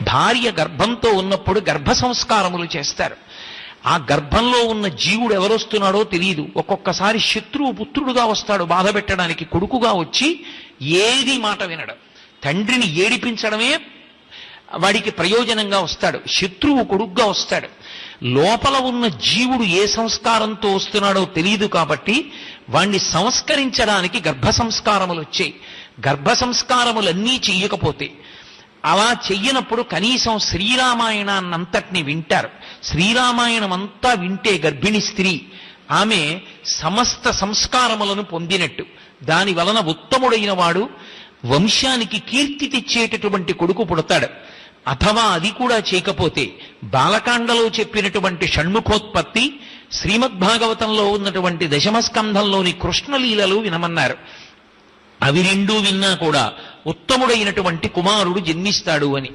భార్య గర్భంతో ఉన్నప్పుడు గర్భ సంస్కారములు చేస్తారు. ఆ గర్భంలో ఉన్న జీవుడు ఎవరొస్తున్నాడో తెలియదు. ఒక్కొక్కసారి శత్రువు పుత్రుడుగా వస్తాడు బాధ పెట్టడానికి, కొడుకుగా వచ్చి ఏది మాట వినడు. తండ్రిని ఏడిపించడమే వాడికి ప్రయోజనంగా వస్తాడు. శత్రువు కొడుకుగా వస్తాడు. లోపల ఉన్న జీవుడు ఏ సంస్కారంతో వస్తున్నాడో తెలియదు కాబట్టి వాణ్ణి సంస్కరించడానికి గర్భ సంస్కారములు వచ్చాయి. గర్భ సంస్కారములన్నీ చెయ్యకపోతే, అలా చెయ్యనప్పుడు కనీసం శ్రీరామాయణాన్నంతటిని వింటారు. శ్రీరామాయణం అంతా వింటే గర్భిణి స్త్రీ ఆమె సమస్త సంస్కారములను పొందినట్టు. దాని వలన ఉత్తముడైన వాడు వంశానికి కీర్తి తెచ్చేటటువంటి కొడుకు పుడతాడు. అథవా అది కూడా చేయకపోతే బాలకాండలో చెప్పినటువంటి షణ్ముఖోత్పత్తి, శ్రీమద్భాగవతంలో ఉన్నటువంటి దశమస్కంధంలోని కృష్ణలీలలు వినమన్నారు. అవి రెండూ విన్నా కూడా ఉత్తముడైనటువంటి కుమారుడు జన్మిస్తాడు అని.